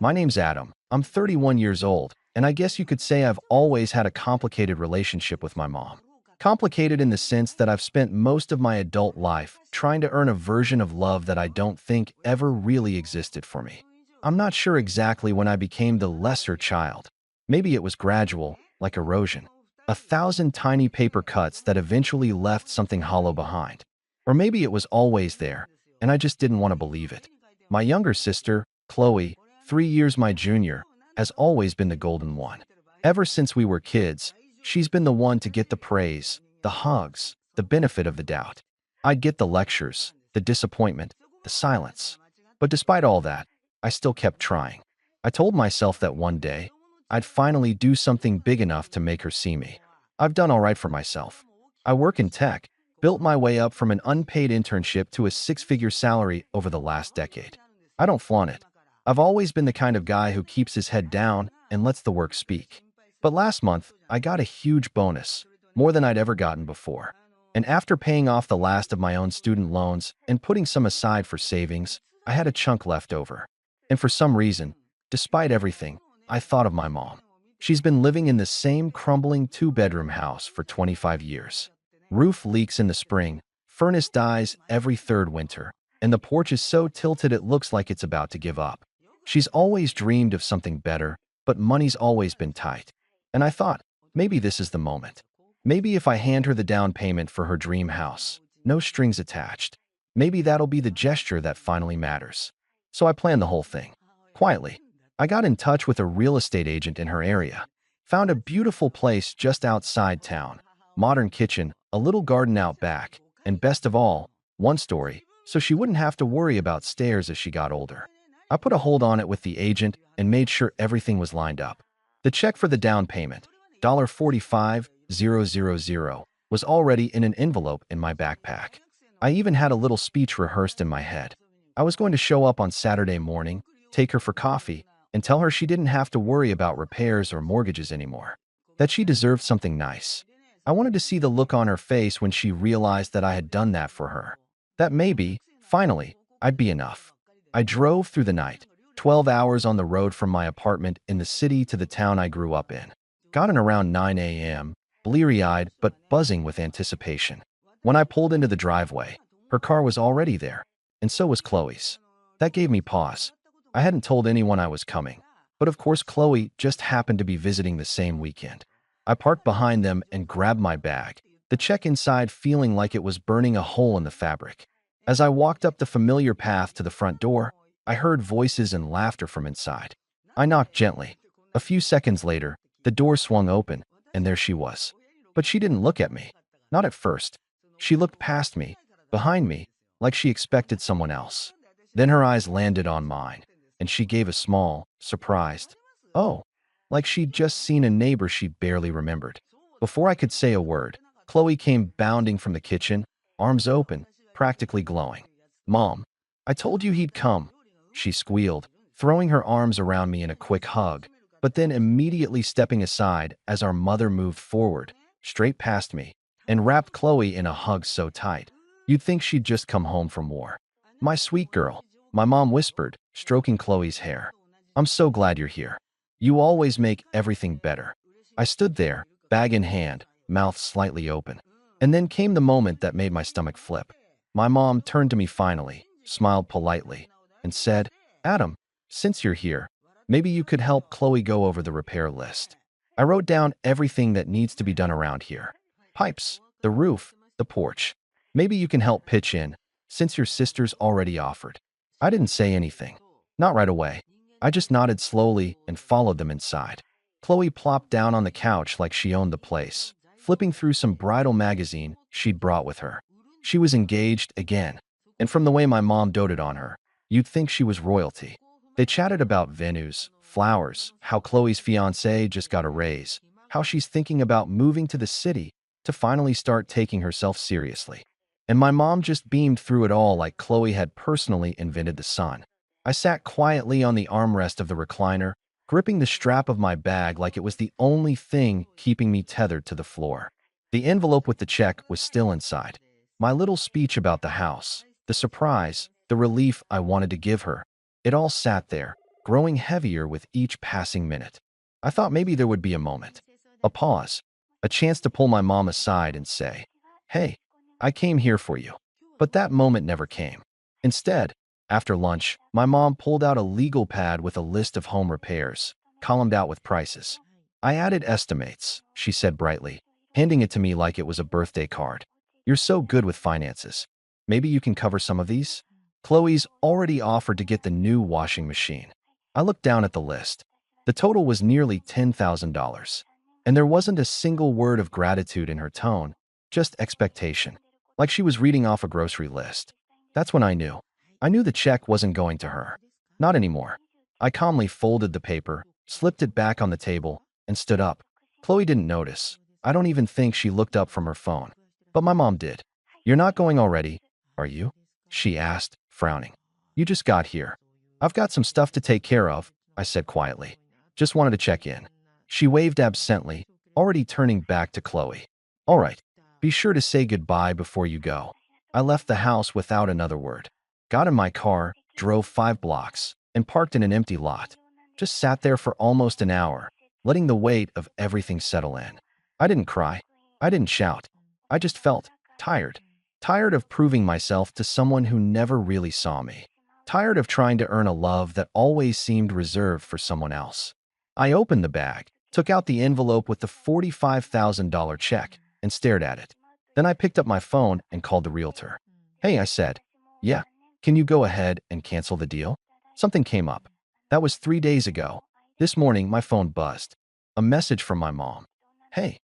My name's Adam. I'm 31 years old, and I guess you could say I've always had a complicated relationship with my mom. Complicated in the sense that I've spent most of my adult life trying to earn a version of love that I don't think ever really existed for me. I'm not sure exactly when I became the lesser child. Maybe it was gradual, like erosion. 1,000 tiny paper cuts that eventually left something hollow behind. Or maybe it was always there, and I just didn't want to believe it. My younger sister, Chloe, 3 years my junior, has always been the golden one. Ever since we were kids, she's been the one to get the praise, the hugs, the benefit of the doubt. I'd get the lectures, the disappointment, the silence. But despite all that, I still kept trying. I told myself that one day, I'd finally do something big enough to make her see me. I've done all right for myself. I work in tech, built my way up from an unpaid internship to a six-figure salary over the last decade. I don't flaunt it. I've always been the kind of guy who keeps his head down and lets the work speak. But last month, I got a huge bonus, more than I'd ever gotten before. And after paying off the last of my own student loans and putting some aside for savings, I had a chunk left over. And for some reason, despite everything, I thought of my mom. She's been living in the same crumbling two-bedroom house for 25 years. Roof leaks in the spring, furnace dies every third winter, and the porch is so tilted it looks like it's about to give up. She's always dreamed of something better, but money's always been tight. And I thought, maybe this is the moment. Maybe if I hand her the down payment for her dream house, no strings attached, maybe that'll be the gesture that finally matters. So I planned the whole thing. Quietly, I got in touch with a real estate agent in her area. Found a beautiful place just outside town. Modern kitchen, a little garden out back, and best of all, one story, so she wouldn't have to worry about stairs as she got older. I put a hold on it with the agent and made sure everything was lined up. The check for the down payment, $45,000, was already in an envelope in my backpack. I even had a little speech rehearsed in my head. I was going to show up on Saturday morning, take her for coffee, and tell her she didn't have to worry about repairs or mortgages anymore. That she deserved something nice. I wanted to see the look on her face when she realized that I had done that for her. That maybe, finally, I'd be enough. I drove through the night, 12 hours on the road from my apartment in the city to the town I grew up in. Got in around 9 a.m., bleary-eyed but buzzing with anticipation. When I pulled into the driveway, her car was already there, and so was Chloe's. That gave me pause. I hadn't told anyone I was coming, but of course Chloe just happened to be visiting the same weekend. I parked behind them and grabbed my bag, the check inside feeling like it was burning a hole in the fabric. As I walked up the familiar path to the front door, I heard voices and laughter from inside. I knocked gently. A few seconds later, the door swung open, and there she was. But she didn't look at me. Not at first. She looked past me, behind me, like she expected someone else. Then her eyes landed on mine, and she gave a small, surprised, "Oh," like she'd just seen a neighbor she barely remembered. Before I could say a word, Chloe came bounding from the kitchen, arms open, practically glowing. "Mom, I told you he'd come," she squealed, throwing her arms around me in a quick hug, but then immediately stepping aside as our mother moved forward, straight past me, and wrapped Chloe in a hug so tight, you'd think she'd just come home from war. "My sweet girl," my mom whispered, stroking Chloe's hair. "I'm so glad you're here. You always make everything better." I stood there, bag in hand, mouth slightly open. And then came the moment that made my stomach flip. My mom turned to me finally, smiled politely, and said, "Adam, since you're here, maybe you could help Chloe go over the repair list." I wrote down everything that needs to be done around here. Pipes, the roof, the porch. Maybe you can help pitch in, since your sister's already offered. I didn't say anything. Not right away. I just nodded slowly and followed them inside. Chloe plopped down on the couch like she owned the place, flipping through some bridal magazine she'd brought with her. She was engaged again, and from the way my mom doted on her, you'd think she was royalty. They chatted about venues, flowers, how Chloe's fiancé just got a raise, how she's thinking about moving to the city to finally start taking herself seriously. And my mom just beamed through it all like Chloe had personally invented the sun. I sat quietly on the armrest of the recliner, gripping the strap of my bag like it was the only thing keeping me tethered to the floor. The envelope with the check was still inside. My little speech about the house, the surprise, the relief I wanted to give her, it all sat there, growing heavier with each passing minute. I thought maybe there would be a moment, a pause, a chance to pull my mom aside and say, "Hey, I came here for you." But that moment never came. Instead, after lunch, my mom pulled out a legal pad with a list of home repairs, columned out with prices. "I added estimates," she said brightly, handing it to me like it was a birthday card. "You're so good with finances. Maybe you can cover some of these?" Chloe's already offered to get the new washing machine. I looked down at the list. The total was nearly $10,000. And there wasn't a single word of gratitude in her tone, just expectation, like she was reading off a grocery list. That's when I knew. I knew the check wasn't going to her. Not anymore. I calmly folded the paper, slipped it back on the table, and stood up. Chloe didn't notice. I don't even think she looked up from her phone. But my mom did. "You're not going already, are you?" she asked, frowning. "You just got here." "I've got some stuff to take care of," I said quietly. "Just wanted to check in." She waved absently, already turning back to Chloe. "All right. Be sure to say goodbye before you go." I left the house without another word. Got in my car, drove 5 blocks, and parked in an empty lot. Just sat there for almost an hour, letting the weight of everything settle in. I didn't cry. I didn't shout. I just felt tired. Tired of proving myself to someone who never really saw me. Tired of trying to earn a love that always seemed reserved for someone else. I opened the bag, took out the envelope with the $45,000 check, and stared at it. Then I picked up my phone and called the realtor. "Hey," I said. "Yeah, can you go ahead and cancel the deal?" Something came up. That was 3 days ago. This morning, my phone buzzed. A message from my mom. "Hey,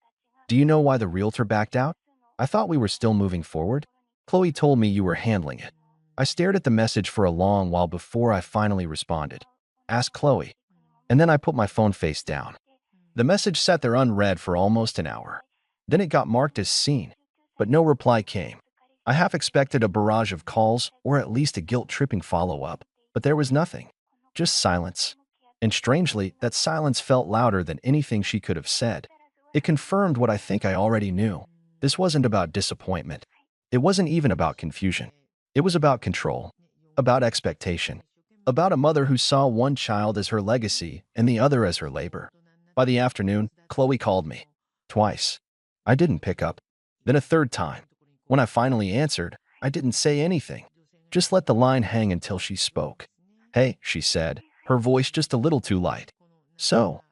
do you know why the realtor backed out? I thought we were still moving forward. Chloe told me you were handling it." I stared at the message for a long while before I finally responded. "Ask Chloe." And then I put my phone face down. The message sat there unread for almost an hour. Then it got marked as seen, but no reply came. I half expected a barrage of calls or at least a guilt-tripping follow-up, but there was nothing. Just silence. And strangely, that silence felt louder than anything she could have said. It confirmed what I think I already knew. This wasn't about disappointment. It wasn't even about confusion. It was about control, about expectation, about a mother who saw one child as her legacy and the other as her labor. By the afternoon, Chloe called me. Twice. I didn't pick up. Then a third time. When I finally answered, I didn't say anything. Just let the line hang until she spoke. "Hey," she said, her voice just a little too light. "So,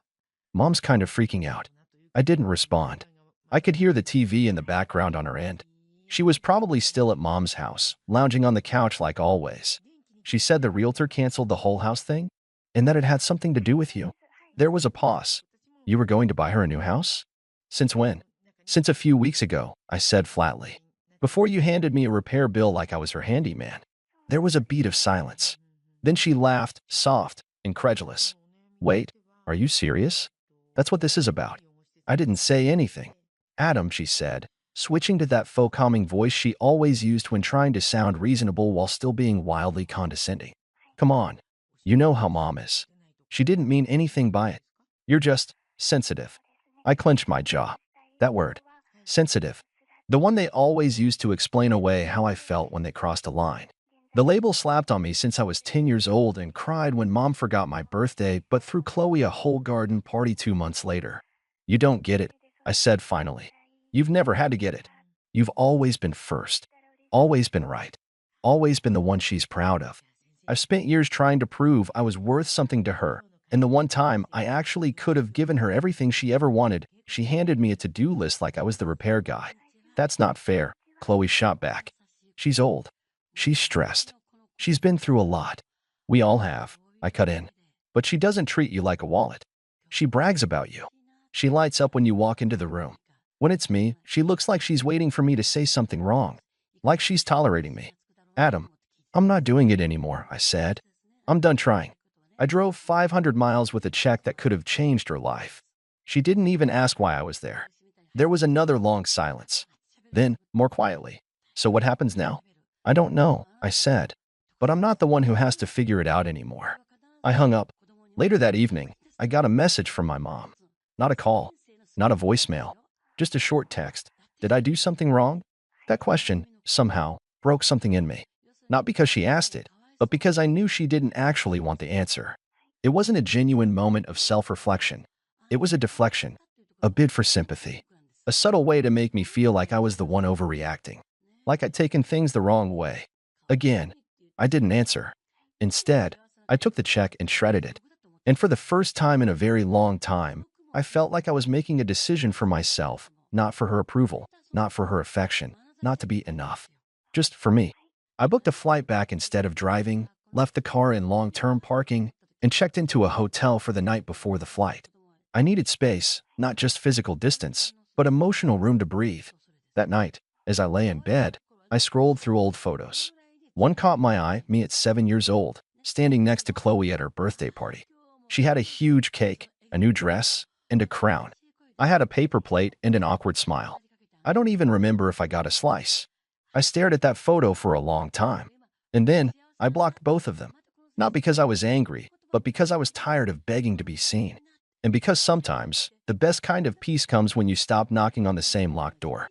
Mom's kind of freaking out." I didn't respond. I could hear the TV in the background on her end. She was probably still at Mom's house, lounging on the couch like always. "She said the realtor canceled the whole house thing? And that it had something to do with you?" There was a pause. "You were going to buy her a new house?" "Since when?" "Since a few weeks ago," I said flatly. "Before you handed me a repair bill like I was her handyman." There was a beat of silence. Then she laughed, soft, incredulous. "Wait, are you serious? That's what this is about?" I didn't say anything. "Adam," she said, switching to that faux calming voice she always used when trying to sound reasonable while still being wildly condescending. "Come on. You know how Mom is. She didn't mean anything by it. You're just sensitive." I clenched my jaw. That word. Sensitive. The one they always used to explain away how I felt when they crossed a line. The label slapped on me since I was 10 years old and cried when Mom forgot my birthday but threw Chloe a whole garden party 2 months later. "You don't get it," I said finally. "You've never had to get it. You've always been first. Always been right. Always been the one she's proud of." I've spent years trying to prove I was worth something to her, and the one time I actually could have given her everything she ever wanted, she handed me a to-do list like I was the repair guy. "That's not fair," Chloe shot back. "She's old. She's stressed. She's been through a lot. We all have," I cut in. "But she doesn't treat you like a wallet. She brags about you. She lights up when you walk into the room. When it's me, she looks like she's waiting for me to say something wrong. Like she's tolerating me." "Adam, I'm not doing it anymore," I said. "I'm done trying." I drove 500 miles with a check that could have changed her life. She didn't even ask why I was there. There was another long silence. Then, more quietly, "So what happens now?" "I don't know," I said. "But I'm not the one who has to figure it out anymore." I hung up. Later that evening, I got a message from my mom. Not a call, not a voicemail, just a short text. Did I do something wrong? That question, somehow, broke something in me. Not because she asked it, but because I knew she didn't actually want the answer. It wasn't a genuine moment of self-reflection. It was a deflection, a bid for sympathy, a subtle way to make me feel like I was the one overreacting, like I'd taken things the wrong way. Again, I didn't answer. Instead, I took the check and shredded it. And for the first time in a very long time, I felt like I was making a decision for myself, not for her approval, not for her affection, not to be enough. Just for me. I booked a flight back instead of driving, left the car in long-term parking, and checked into a hotel for the night before the flight. I needed space, not just physical distance, but emotional room to breathe. That night, as I lay in bed, I scrolled through old photos. One caught my eye, me at 7 years old, standing next to Chloe at her birthday party. She had a huge cake, a new dress, and a crown. I had a paper plate and an awkward smile. I don't even remember if I got a slice. I stared at that photo for a long time. And then, I blocked both of them. Not because I was angry, but because I was tired of begging to be seen. And because sometimes, the best kind of peace comes when you stop knocking on the same locked door.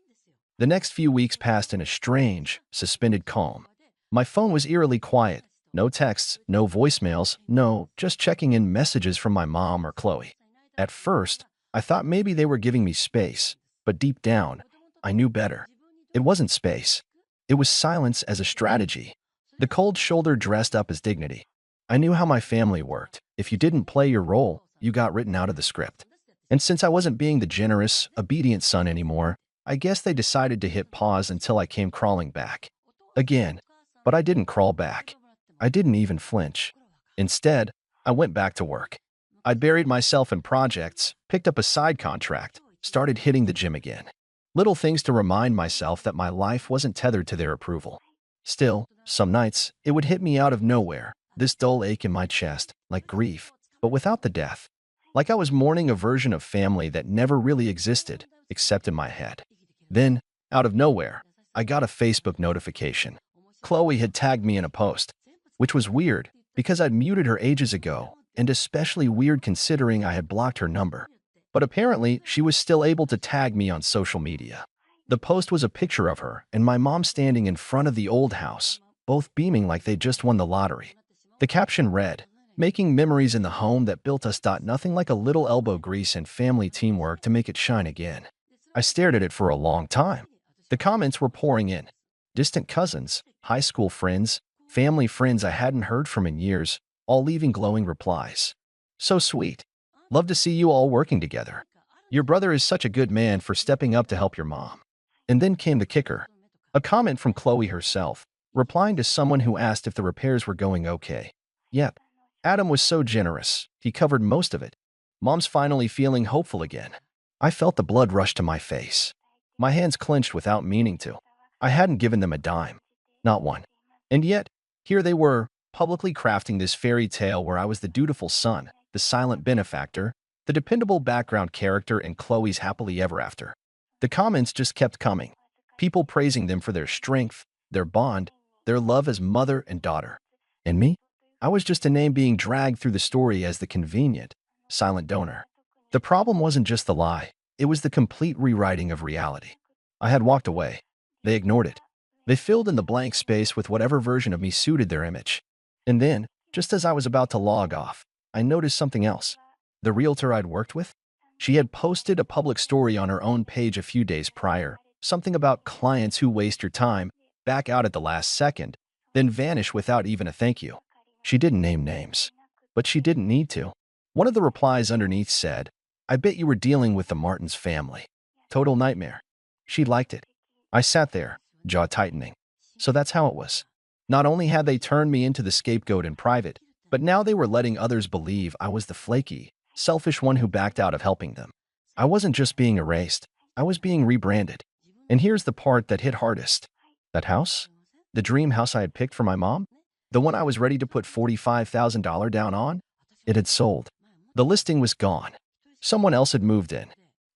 The next few weeks passed in a strange, suspended calm. My phone was eerily quiet. No texts, no voicemails, no, just checking in messages from my mom or Chloe. At first, I thought maybe they were giving me space, but deep down, I knew better. It wasn't space. It was silence as a strategy. The cold shoulder dressed up as dignity. I knew how my family worked. If you didn't play your role, you got written out of the script. And since I wasn't being the generous, obedient son anymore, I guess they decided to hit pause until I came crawling back. Again. But I didn't crawl back. I didn't even flinch. Instead, I went back to work. I'd buried myself in projects, picked up a side contract, started hitting the gym again. Little things to remind myself that my life wasn't tethered to their approval. Still, some nights, it would hit me out of nowhere, this dull ache in my chest, like grief, but without the death. Like I was mourning a version of family that never really existed, except in my head. Then, out of nowhere, I got a Facebook notification. Chloe had tagged me in a post, which was weird because I'd muted her ages ago, and especially weird considering I had blocked her number. But apparently, she was still able to tag me on social media. The post was a picture of her and my mom standing in front of the old house, both beaming like they just won the lottery. The caption read, "Making memories in the home that built us. Nothing like a little elbow grease and family teamwork to make it shine again." I stared at it for a long time. The comments were pouring in. Distant cousins, high school friends, family friends I hadn't heard from in years, all leaving glowing replies. "So sweet. Love to see you all working together. Your brother is such a good man for stepping up to help your mom." And then came the kicker. A comment from Chloe herself, replying to someone who asked if the repairs were going okay. Yep. Adam was so generous. He covered most of it. Mom's finally feeling hopeful again. I felt the blood rush to my face. My hands clenched without meaning to. I hadn't given them a dime. Not one. And yet, here they were, publicly crafting this fairy tale where I was the dutiful son, the silent benefactor, the dependable background character in Chloe's happily ever after. The comments just kept coming. People praising them for their strength, their bond, their love as mother and daughter. And me? I was just a name being dragged through the story as the convenient, silent donor. The problem wasn't just the lie. It was the complete rewriting of reality. I had walked away. They ignored it. They filled in the blank space with whatever version of me suited their image. And then, just as I was about to log off, I noticed something else. The realtor I'd worked with? She had posted a public story on her own page a few days prior, something about clients who waste your time, back out at the last second, then vanish without even a thank you. She didn't name names. But she didn't need to. One of the replies underneath said, "I bet you were dealing with the Martins family. Total nightmare." She liked it. I sat there, jaw tightening. So that's how it was. Not only had they turned me into the scapegoat in private, but now they were letting others believe I was the flaky, selfish one who backed out of helping them. I wasn't just being erased. I was being rebranded. And here's the part that hit hardest. That house? The dream house I had picked for my mom? The one I was ready to put $45,000 down on? It had sold. The listing was gone. Someone else had moved in.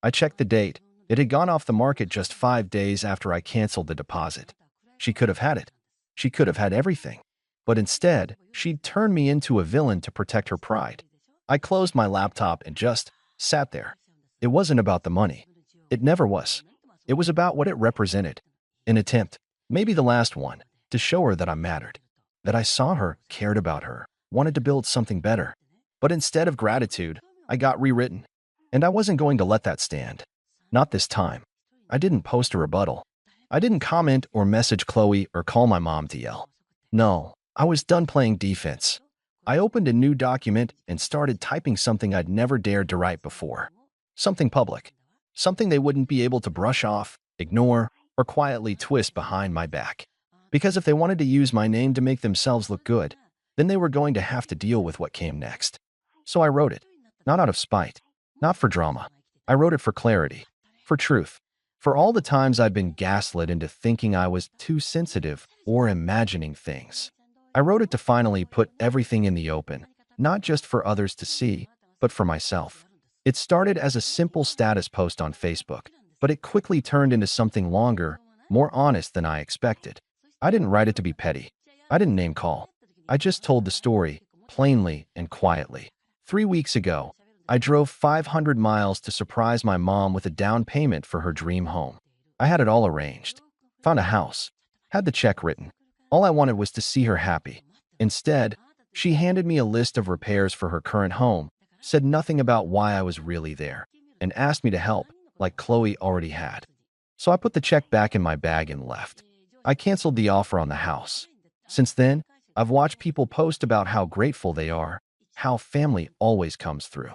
I checked the date. It had gone off the market just 5 days after I canceled the deposit. She could have had it. She could have had everything. But instead, she'd turned me into a villain to protect her pride. I closed my laptop and just sat there. It wasn't about the money. It never was. It was about what it represented. An attempt, maybe the last one, to show her that I mattered. That I saw her, cared about her, wanted to build something better. But instead of gratitude, I got rewritten. And I wasn't going to let that stand. Not this time. I didn't post a rebuttal. I didn't comment or message Chloe or call my mom to yell. No, I was done playing defense. I opened a new document and started typing something I'd never dared to write before. Something public. Something they wouldn't be able to brush off, ignore, or quietly twist behind my back. Because if they wanted to use my name to make themselves look good, then they were going to have to deal with what came next. So I wrote it. Not out of spite. Not for drama. I wrote it for clarity. For truth. For all the times I'd been gaslit into thinking I was too sensitive or imagining things. I wrote it to finally put everything in the open, not just for others to see, but for myself. It started as a simple status post on Facebook, but it quickly turned into something longer, more honest than I expected. I didn't write it to be petty. I didn't name call. I just told the story, plainly and quietly. 3 weeks ago, I drove 500 miles to surprise my mom with a down payment for her dream home. I had it all arranged. Found a house. Had the check written. All I wanted was to see her happy. Instead, she handed me a list of repairs for her current home, said nothing about why I was really there, and asked me to help, like Chloe already had. So I put the check back in my bag and left. I canceled the offer on the house. Since then, I've watched people post about how grateful they are, how family always comes through.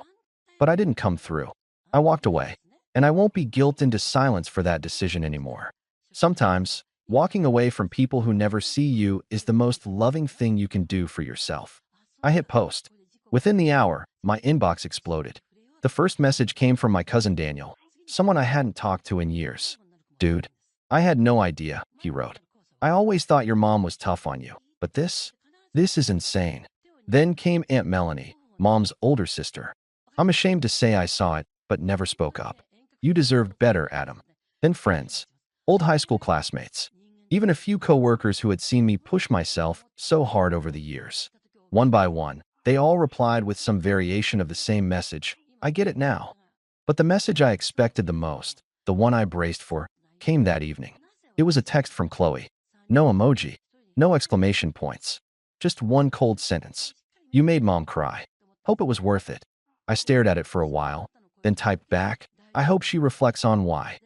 But I didn't come through. I walked away, and I won't be guilted into silence for that decision anymore. Sometimes, walking away from people who never see you is the most loving thing you can do for yourself. I hit post. Within the hour, my inbox exploded. The first message came from my cousin Daniel, someone I hadn't talked to in years. "Dude, I had no idea," he wrote. "I always thought your mom was tough on you, but this is insane." Then came Aunt Melanie, Mom's older sister. "I'm ashamed to say I saw it, but never spoke up. You deserved better, Adam." Then friends, old high school classmates, even a few coworkers who had seen me push myself so hard over the years. One by one, they all replied with some variation of the same message. I get it now. But the message I expected the most, the one I braced for, came that evening. It was a text from Chloe. No emoji, no exclamation points. Just one cold sentence. "You made Mom cry. Hope it was worth it." I stared at it for a while, then typed back, "I hope she reflects on why."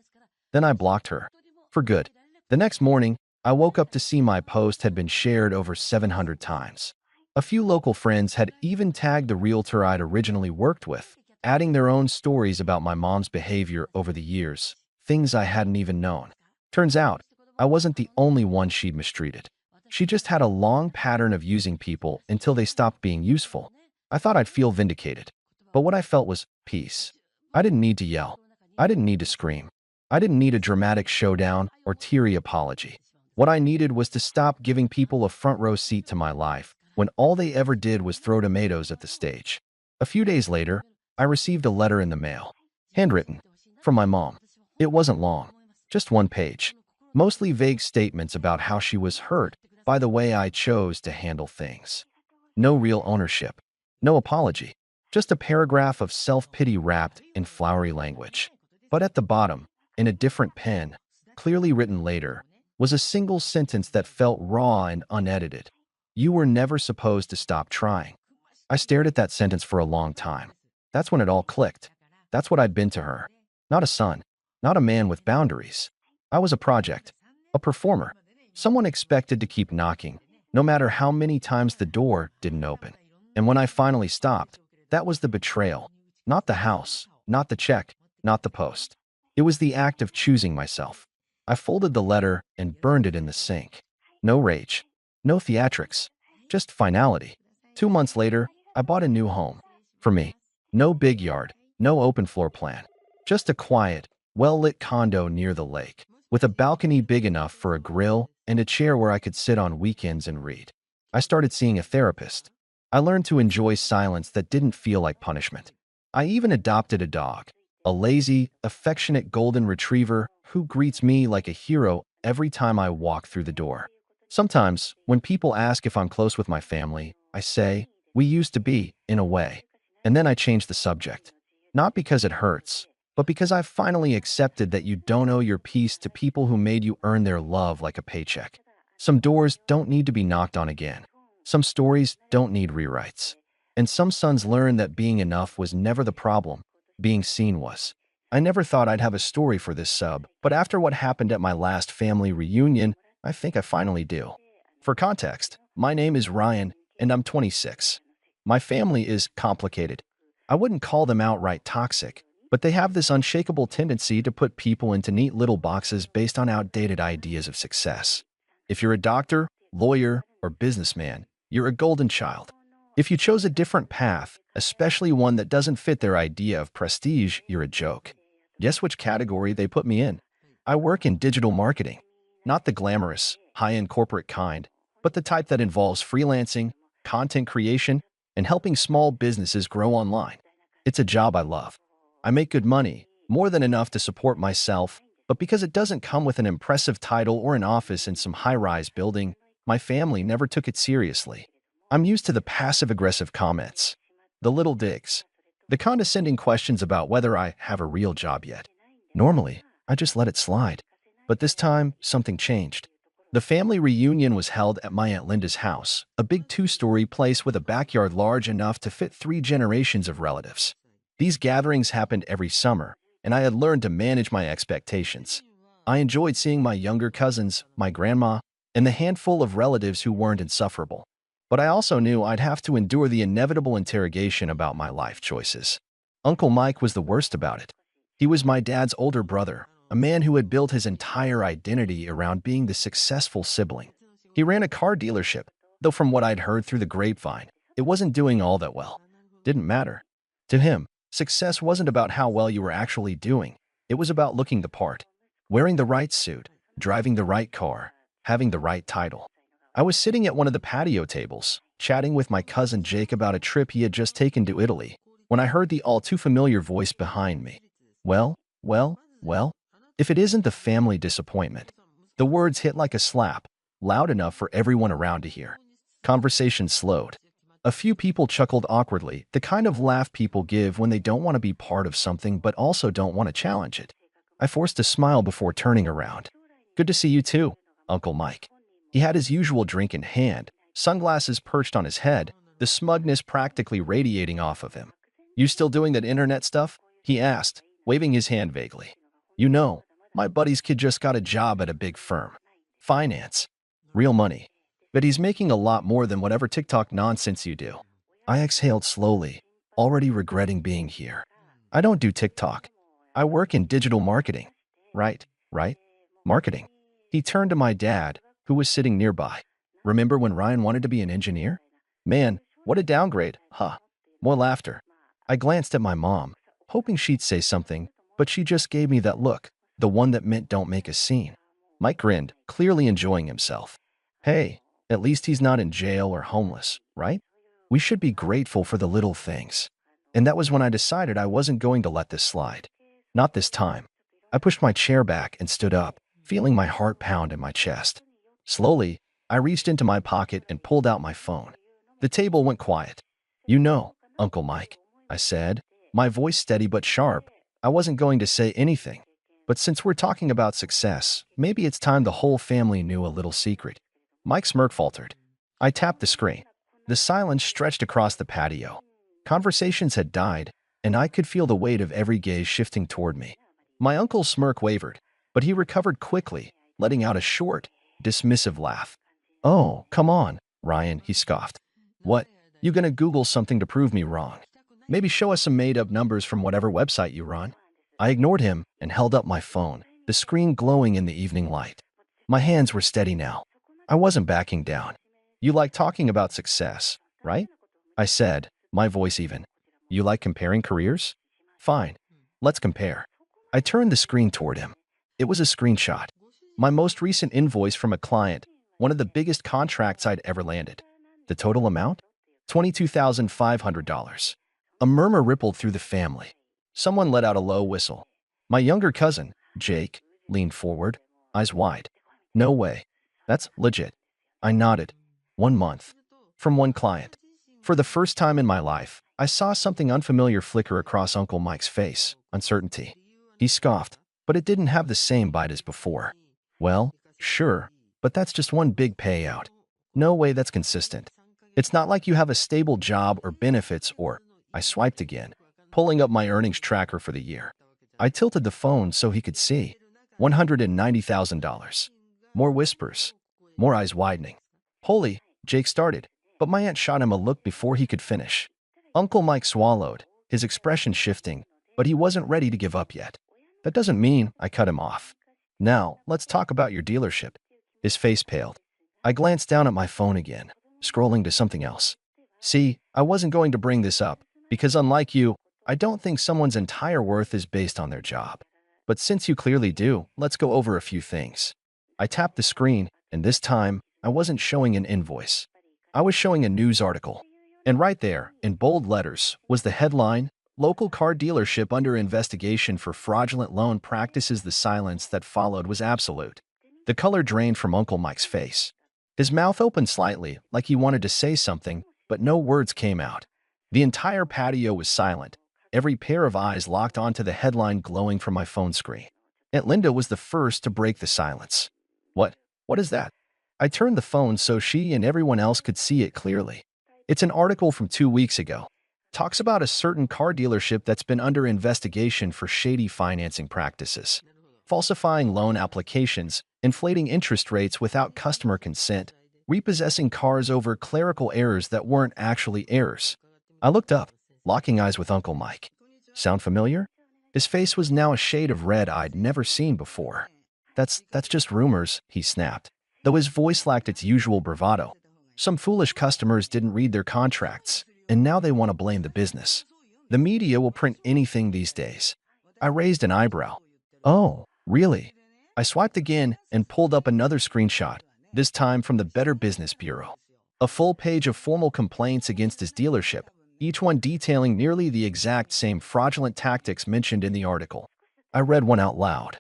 Then I blocked her. For good. The next morning, I woke up to see my post had been shared over 700 times. A few local friends had even tagged the realtor I'd originally worked with, adding their own stories about my mom's behavior over the years, things I hadn't even known. Turns out, I wasn't the only one she'd mistreated. She just had a long pattern of using people until they stopped being useful. I thought I'd feel vindicated. But what I felt was peace. I didn't need to yell. I didn't need to scream. I didn't need a dramatic showdown or teary apology. What I needed was to stop giving people a front row seat to my life when all they ever did was throw tomatoes at the stage. A few days later, I received a letter in the mail. Handwritten. From my mom. It wasn't long. Just one page. Mostly vague statements about how she was hurt by the way I chose to handle things. No real ownership. No apology. Just a paragraph of self-pity wrapped in flowery language. But at the bottom, in a different pen, clearly written later, was a single sentence that felt raw and unedited. "You were never supposed to stop trying." I stared at that sentence for a long time. That's when it all clicked. That's what I'd been to her. Not a son. Not a man with boundaries. I was a project. A performer. Someone expected to keep knocking, no matter how many times the door didn't open. And when I finally stopped, that was the betrayal. Not the house, not the check, not the post. It was the act of choosing myself. I folded the letter and burned it in the sink. No rage. No theatrics. Just finality. 2 months later, I bought a new home. For me. No big yard. No open floor plan. Just a quiet, well-lit condo near the lake, with a balcony big enough for a grill and a chair where I could sit on weekends and read. I started seeing a therapist. I learned to enjoy silence that didn't feel like punishment. I even adopted a dog, a lazy, affectionate golden retriever who greets me like a hero every time I walk through the door. Sometimes, when people ask if I'm close with my family, I say, "We used to be, in a way." And then I change the subject. Not because it hurts, but because I've finally accepted that you don't owe your peace to people who made you earn their love like a paycheck. Some doors don't need to be knocked on again. Some stories don't need rewrites. And some sons learned that being enough was never the problem, being seen was. I never thought I'd have a story for this sub, but after what happened at my last family reunion, I think I finally do. For context, my name is Ryan, and I'm 26. My family is complicated. I wouldn't call them outright toxic, but they have this unshakable tendency to put people into neat little boxes based on outdated ideas of success. If you're a doctor, lawyer, or businessman, you're a golden child. If you chose a different path, especially one that doesn't fit their idea of prestige, you're a joke. Guess which category they put me in? I work in digital marketing. Not the glamorous, high-end corporate kind, but the type that involves freelancing, content creation, and helping small businesses grow online. It's a job I love. I make good money, more than enough to support myself, but because it doesn't come with an impressive title or an office in some high-rise building, my family never took it seriously. I'm used to the passive-aggressive comments, the little digs, the condescending questions about whether I have a real job yet. Normally, I just let it slide. But this time, something changed. The family reunion was held at my Aunt Linda's house, a big two-story place with a backyard large enough to fit 3 generations of relatives. These gatherings happened every summer, and I had learned to manage my expectations. I enjoyed seeing my younger cousins, my grandma, and the handful of relatives who weren't insufferable. But I also knew I'd have to endure the inevitable interrogation about my life choices. Uncle Mike was the worst about it. He was my dad's older brother, a man who had built his entire identity around being the successful sibling. He ran a car dealership, though from what I'd heard through the grapevine, it wasn't doing all that well. Didn't matter. To him, success wasn't about how well you were actually doing. It was about looking the part, wearing the right suit, driving the right car, having the right title. I was sitting at one of the patio tables, chatting with my cousin Jake about a trip he had just taken to Italy, when I heard the all-too-familiar voice behind me. Well, if it isn't the family disappointment. The words hit like a slap, loud enough for everyone around to hear. Conversation slowed. A few people chuckled awkwardly, the kind of laugh people give when they don't want to be part of something but also don't want to challenge it. I forced a smile before turning around. "Good to see you too, Uncle Mike." He had his usual drink in hand, sunglasses perched on his head, the smugness practically radiating off of him. "You still doing that internet stuff?" he asked, waving his hand vaguely. "You know, my buddy's kid just got a job at a big firm. Finance. Real money. But he's making a lot more than whatever TikTok nonsense you do." I exhaled slowly, already regretting being here. "I don't do TikTok. I work in digital marketing." Right. Marketing." He turned to my dad, who was sitting nearby. "Remember when Ryan wanted to be an engineer? Man, what a downgrade, huh?" More laughter. I glanced at my mom, hoping she'd say something, but she just gave me that look, the one that meant don't make a scene. Mike grinned, clearly enjoying himself. "Hey, at least he's not in jail or homeless, right? We should be grateful for the little things." And that was when I decided I wasn't going to let this slide. Not this time. I pushed my chair back and stood up, feeling my heart pound in my chest. Slowly, I reached into my pocket and pulled out my phone. The table went quiet. "You know, Uncle Mike," I said, my voice steady but sharp. I wasn't going to say anything. But since we're talking about success, maybe it's time the whole family knew a little secret. Mike's smirk faltered. I tapped the screen. The silence stretched across the patio. Conversations had died, and I could feel the weight of every gaze shifting toward me. My uncle's smirk wavered, but he recovered quickly, letting out a short, dismissive laugh. "Oh, come on, Ryan," he scoffed. "What? You gonna Google something to prove me wrong? Maybe show us some made-up numbers from whatever website you run." I ignored him and held up my phone, the screen glowing in the evening light. My hands were steady now. I wasn't backing down. "You like talking about success, right?" I said, my voice even. "You like comparing careers? Fine. Let's compare." I turned the screen toward him. It was a screenshot. My most recent invoice from a client, one of the biggest contracts I'd ever landed. The total amount? $22,500. A murmur rippled through the family. Someone let out a low whistle. My younger cousin, Jake, leaned forward, eyes wide. "No way. That's legit." I nodded. 1 month. From one client. For the first time in my life, I saw something unfamiliar flicker across Uncle Mike's face, uncertainty. He scoffed, but it didn't have the same bite as before. "Well, sure, but that's just one big payout. No way that's consistent." It's not like you have a stable job or benefits or, I swiped again, pulling up my earnings tracker for the year. I tilted the phone so he could see. $190,000. More whispers. More eyes widening. Holy, Jake started, but my aunt shot him a look before he could finish. Uncle Mike swallowed, his expression shifting, but he wasn't ready to give up yet. That doesn't mean I cut him off. Now, let's talk about your dealership. His face paled. I glanced down at my phone again, scrolling to something else. See, I wasn't going to bring this up, because unlike you, I don't think someone's entire worth is based on their job. But since you clearly do, let's go over a few things. I tapped the screen, and this time, I wasn't showing an invoice. I was showing a news article. And right there, in bold letters, was the headline, "Local car dealership under investigation for fraudulent loan practices." The silence that followed was absolute. The color drained from Uncle Mike's face. His mouth opened slightly, like he wanted to say something, but no words came out. The entire patio was silent, every pair of eyes locked onto the headline glowing from my phone screen. Aunt Linda was the first to break the silence. What is that? I turned the phone so she and everyone else could see it clearly. It's an article from 2 weeks ago. Talks about a certain car dealership that's been under investigation for shady financing practices, falsifying loan applications, inflating interest rates without customer consent, repossessing cars over clerical errors that weren't actually errors. I looked up, locking eyes with Uncle Mike. Sound familiar? His face was now a shade of red I'd never seen before. That's just rumors, he snapped, though his voice lacked its usual bravado. Some foolish customers didn't read their contracts, and now they want to blame the business. The media will print anything these days. I raised an eyebrow. Oh, really? I swiped again and pulled up another screenshot, this time from the Better Business Bureau. A full page of formal complaints against his dealership, each one detailing nearly the exact same fraudulent tactics mentioned in the article. I read one out loud.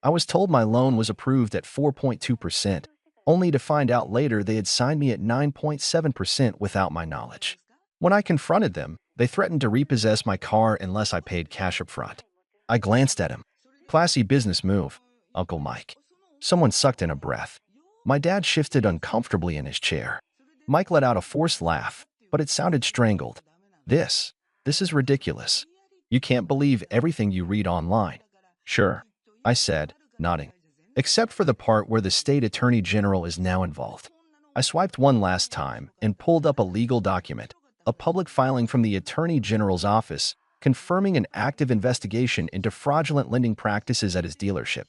I was told my loan was approved at 4.2%, only to find out later they had signed me at 9.7% without my knowledge. When I confronted them, they threatened to repossess my car unless I paid cash up front. I glanced at him. Classy business move, Uncle Mike. Someone sucked in a breath. My dad shifted uncomfortably in his chair. Mike let out a forced laugh, but it sounded strangled. This is ridiculous. You can't believe everything you read online. Sure, I said, nodding. Except for the part where the state attorney general is now involved. I swiped one last time and pulled up a legal document, a public filing from the attorney general's office, confirming an active investigation into fraudulent lending practices at his dealership.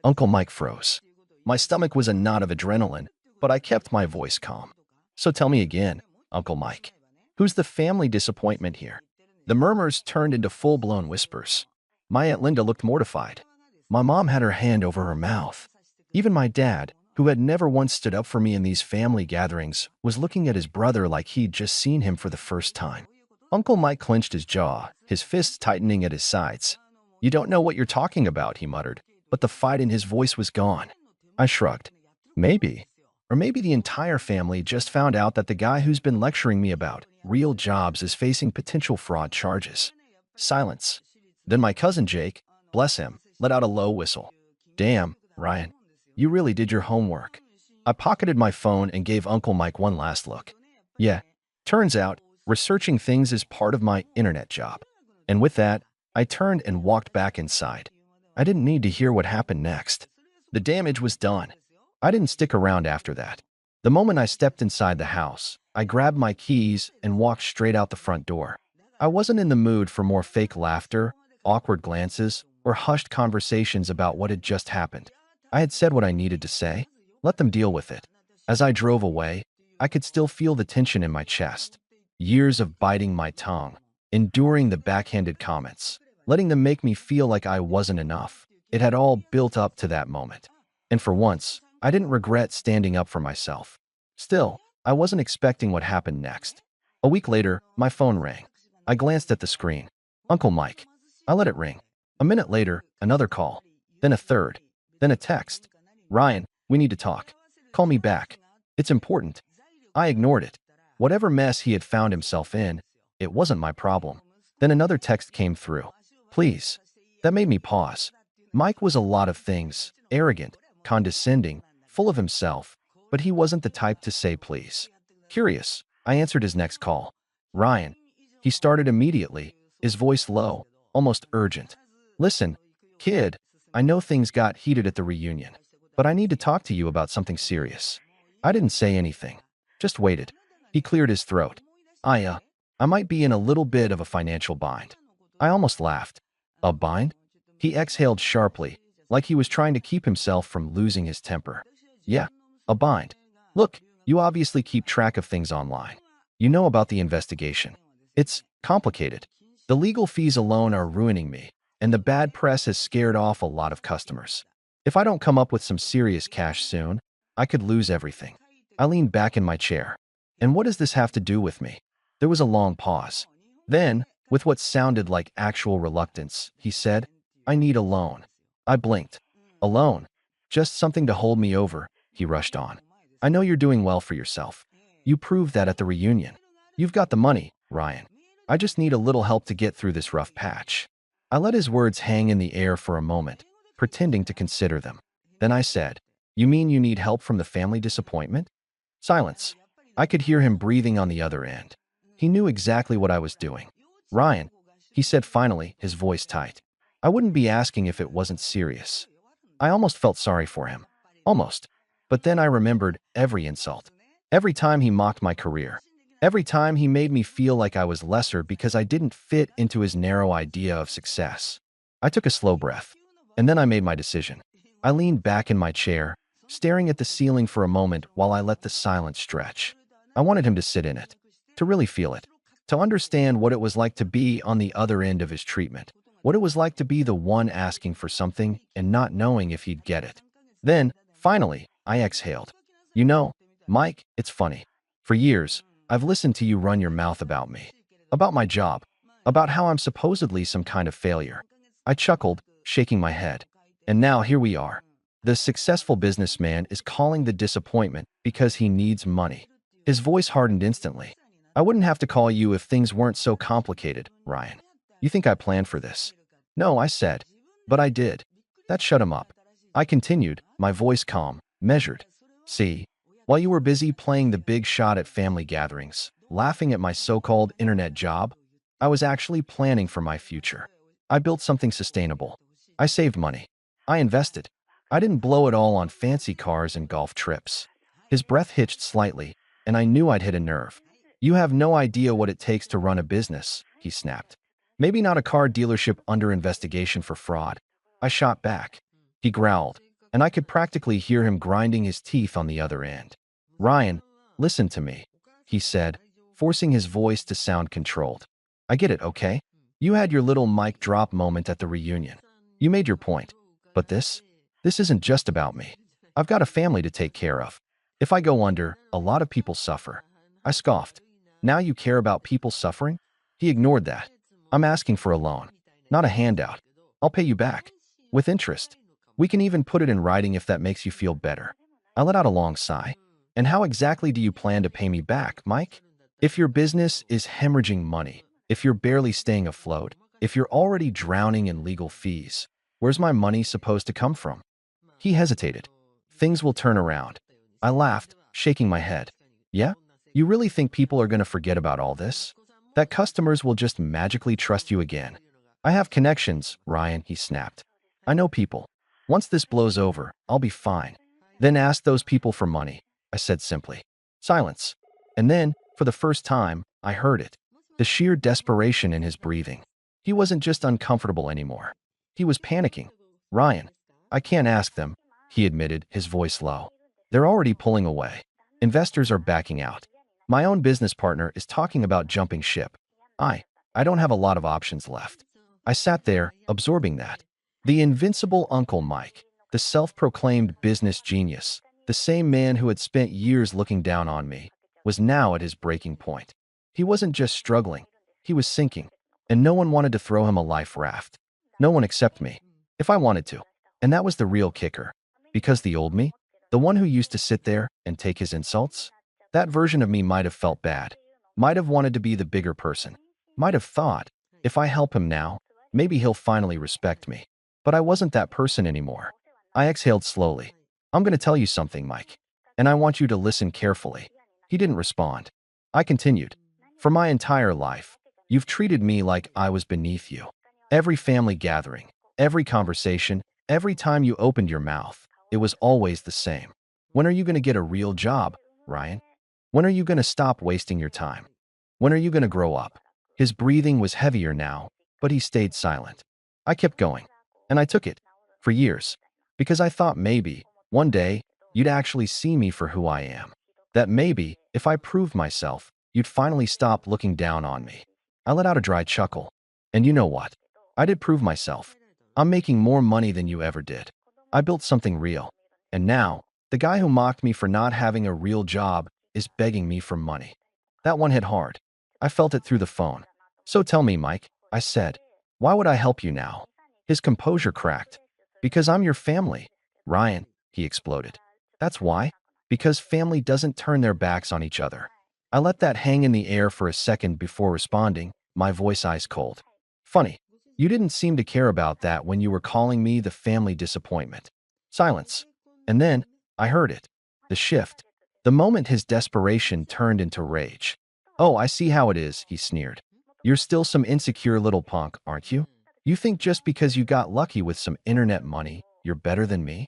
Uncle Mike froze. My stomach was a knot of adrenaline, but I kept my voice calm. So tell me again, Uncle Mike, who's the family disappointment here? The murmurs turned into full-blown whispers. My Aunt Linda looked mortified. My mom had her hand over her mouth. Even my dad, who had never once stood up for me in these family gatherings, was looking at his brother like he'd just seen him for the first time. Uncle Mike clenched his jaw, his fists tightening at his sides. You don't know what you're talking about, he muttered, but the fight in his voice was gone. I shrugged. Maybe. Or maybe the entire family just found out that the guy who's been lecturing me about real jobs is facing potential fraud charges. Silence. Then my cousin Jake, bless him, let out a low whistle. Damn, Ryan, you really did your homework. I pocketed my phone and gave Uncle Mike one last look. Yeah, turns out, researching things is part of my internet job. And with that, I turned and walked back inside. I didn't need to hear what happened next. The damage was done. I didn't stick around after that. The moment I stepped inside the house, I grabbed my keys and walked straight out the front door. I wasn't in the mood for more fake laughter, awkward glances, or hushed conversations about what had just happened. I had said what I needed to say. Let them deal with it. As I drove away, I could still feel the tension in my chest. Years of biting my tongue, enduring the backhanded comments, letting them make me feel like I wasn't enough. It had all built up to that moment. And for once, I didn't regret standing up for myself. Still, I wasn't expecting what happened next. A week later, my phone rang. I glanced at the screen. Uncle Mike. I let it ring. A minute later, another call. Then a third. Then a text. Ryan, we need to talk. Call me back. It's important. I ignored it. Whatever mess he had found himself in, it wasn't my problem. Then another text came through. Please. That made me pause. Mike was a lot of things. Arrogant, condescending, full of himself, but he wasn't the type to say please. Curious, I answered his next call. Ryan. He started immediately, his voice low, almost urgent. Listen, kid, I know things got heated at the reunion, but I need to talk to you about something serious. I didn't say anything, just waited. He cleared his throat. I might be in a little bit of a financial bind. I almost laughed. A bind? He exhaled sharply, like he was trying to keep himself from losing his temper. Yeah, a bind. Look, you obviously keep track of things online. You know about the investigation. It's complicated. The legal fees alone are ruining me, and the bad press has scared off a lot of customers. If I don't come up with some serious cash soon, I could lose everything. I leaned back in my chair. And what does this have to do with me? There was a long pause. Then, with what sounded like actual reluctance, he said, I need a loan. I blinked. A loan? Just something to hold me over, he rushed on. I know you're doing well for yourself. You proved that at the reunion. You've got the money, Ryan. I just need a little help to get through this rough patch. I let his words hang in the air for a moment, pretending to consider them. Then I said, You mean you need help from the family disappointment? Silence. I could hear him breathing on the other end. He knew exactly what I was doing. Ryan, he said finally, his voice tight. I wouldn't be asking if it wasn't serious. I almost felt sorry for him. Almost. But then I remembered every insult. Every time he mocked my career. Every time he made me feel like I was lesser because I didn't fit into his narrow idea of success. I took a slow breath. And then I made my decision. I leaned back in my chair, staring at the ceiling for a moment while I let the silence stretch. I wanted him to sit in it, to really feel it, to understand what it was like to be on the other end of his treatment, what it was like to be the one asking for something and not knowing if he'd get it. Then, finally, I exhaled. You know, Mike, it's funny. For years, I've listened to you run your mouth about me, about my job, about how I'm supposedly some kind of failure. I chuckled, shaking my head. And now here we are. The successful businessman is calling the disappointment because he needs money. His voice hardened instantly. I wouldn't have to call you if things weren't so complicated, Ryan. You think I planned for this? No, I said. But I did. That shut him up. I continued, my voice calm, measured. See, while you were busy playing the big shot at family gatherings, laughing at my so-called internet job, I was actually planning for my future. I built something sustainable. I saved money. I invested. I didn't blow it all on fancy cars and golf trips. His breath hitched slightly, and I knew I'd hit a nerve. You have no idea what it takes to run a business, he snapped. Maybe not a car dealership under investigation for fraud. I shot back. He growled, and I could practically hear him grinding his teeth on the other end. Ryan, listen to me, he said, forcing his voice to sound controlled. I get it, okay? You had your little mic drop moment at the reunion. You made your point. But this isn't just about me. I've got a family to take care of. If I go under, a lot of people suffer. I scoffed. Now you care about people suffering? He ignored that. I'm asking for a loan, not a handout. I'll pay you back. With interest. We can even put it in writing if that makes you feel better. I let out a long sigh. And how exactly do you plan to pay me back, Mike? If your business is hemorrhaging money, if you're barely staying afloat, if you're already drowning in legal fees, where's my money supposed to come from? He hesitated. Things will turn around. I laughed, shaking my head. Yeah? You really think people are going to forget about all this? That customers will just magically trust you again? I have connections, Ryan, he snapped. I know people. Once this blows over, I'll be fine. Then ask those people for money, I said simply. Silence. And then, for the first time, I heard it. The sheer desperation in his breathing. He wasn't just uncomfortable anymore. He was panicking. Ryan, I can't ask them, he admitted, his voice low. They're already pulling away. Investors are backing out. My own business partner is talking about jumping ship. I don't have a lot of options left. I sat there, absorbing that. The invincible Uncle Mike, the self-proclaimed business genius, the same man who had spent years looking down on me, was now at his breaking point. He wasn't just struggling, he was sinking, and no one wanted to throw him a life raft. No one except me, if I wanted to. And that was the real kicker. Because the old me, the one who used to sit there and take his insults, that version of me might have felt bad, might have wanted to be the bigger person, might have thought, if I help him now, maybe he'll finally respect me. But I wasn't that person anymore. I exhaled slowly. I'm going to tell you something, Mike. And I want you to listen carefully. He didn't respond. I continued. For my entire life, you've treated me like I was beneath you. Every family gathering, every conversation, every time you opened your mouth, it was always the same. When are you going to get a real job, Ryan? When are you going to stop wasting your time? When are you going to grow up? His breathing was heavier now, but he stayed silent. I kept going, and I took it, for years, because I thought maybe, one day, you'd actually see me for who I am. That maybe, if I proved myself, you'd finally stop looking down on me. I let out a dry chuckle. And you know what? I did prove myself. I'm making more money than you ever did. I built something real. And now, the guy who mocked me for not having a real job is begging me for money. That one hit hard. I felt it through the phone. So tell me, Mike, I said, why would I help you now? His composure cracked. Because I'm your family. Ryan, he exploded. That's why? Because family doesn't turn their backs on each other. I let that hang in the air for a second before responding, my voice ice cold. Funny, you didn't seem to care about that when you were calling me the family disappointment. Silence. And then, I heard it. The shift. The moment his desperation turned into rage. Oh, I see how it is, he sneered. You're still some insecure little punk, aren't you? You think just because you got lucky with some internet money, you're better than me?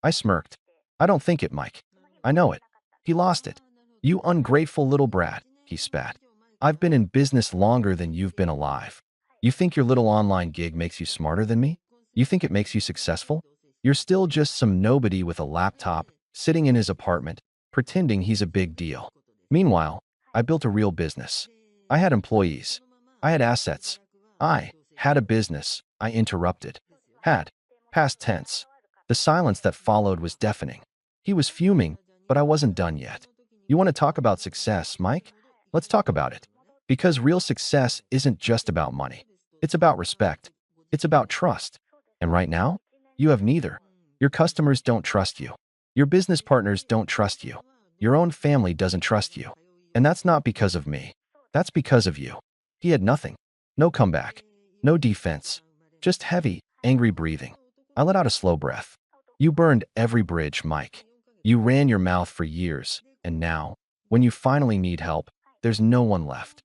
I smirked. I don't think it, Mike. I know it. He lost it. You ungrateful little brat, he spat. I've been in business longer than you've been alive. You think your little online gig makes you smarter than me? You think it makes you successful? You're still just some nobody with a laptop, sitting in his apartment, pretending he's a big deal. Meanwhile, I built a real business. I had employees. I had assets. I had a business. I interrupted. Had. Past tense. The silence that followed was deafening. He was fuming, but I wasn't done yet. You want to talk about success, Mike? Let's talk about it. Because real success isn't just about money. It's about respect. It's about trust. And right now, you have neither. Your customers don't trust you. Your business partners don't trust you. Your own family doesn't trust you. And that's not because of me. That's because of you. He had nothing. No comeback. No defense. Just heavy, angry breathing. I let out a slow breath. You burned every bridge, Mike. You ran your mouth for years, and now, when you finally need help, there's no one left.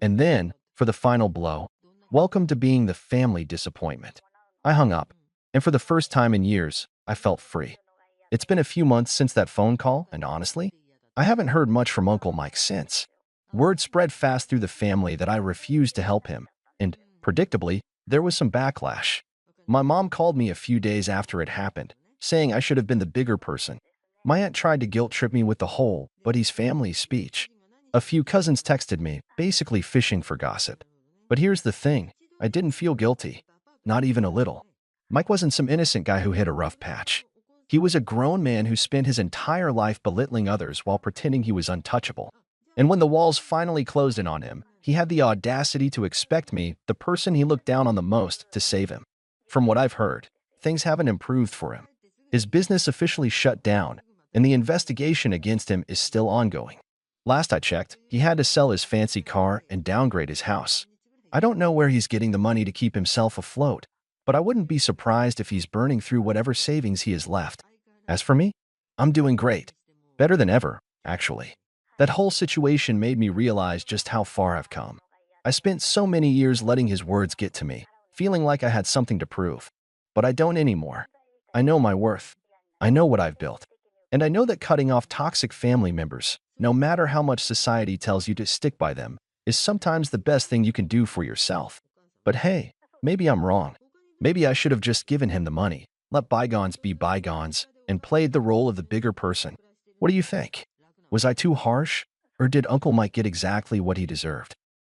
And then, for the final blow, welcome to being the family disappointment. I hung up, and for the first time in years, I felt free. It's been a few months since that phone call, and honestly, I haven't heard much from Uncle Mike since. Word spread fast through the family that I refused to help him, and, predictably, there was some backlash. My mom called me a few days after it happened, saying I should have been the bigger person. My aunt tried to guilt-trip me with the whole "buddy's family" speech. A few cousins texted me, basically fishing for gossip. But here's the thing, I didn't feel guilty. Not even a little. Mike wasn't some innocent guy who hit a rough patch. He was a grown man who spent his entire life belittling others while pretending he was untouchable. And when the walls finally closed in on him, he had the audacity to expect me, the person he looked down on the most, to save him. From what I've heard, things haven't improved for him. His business officially shut down, and the investigation against him is still ongoing. Last I checked, he had to sell his fancy car and downgrade his house. I don't know where he's getting the money to keep himself afloat, but I wouldn't be surprised if he's burning through whatever savings he has left. As for me, I'm doing great. Better than ever, actually. That whole situation made me realize just how far I've come. I spent so many years letting his words get to me, feeling like I had something to prove. But I don't anymore. I know my worth. I know what I've built. And I know that cutting off toxic family members, no matter how much society tells you to stick by them, is sometimes the best thing you can do for yourself. But hey, maybe I'm wrong. Maybe I should have just given him the money, let bygones be bygones, and played the role of the bigger person. What do you think? Was I too harsh? Or did Uncle Mike get exactly what he deserved?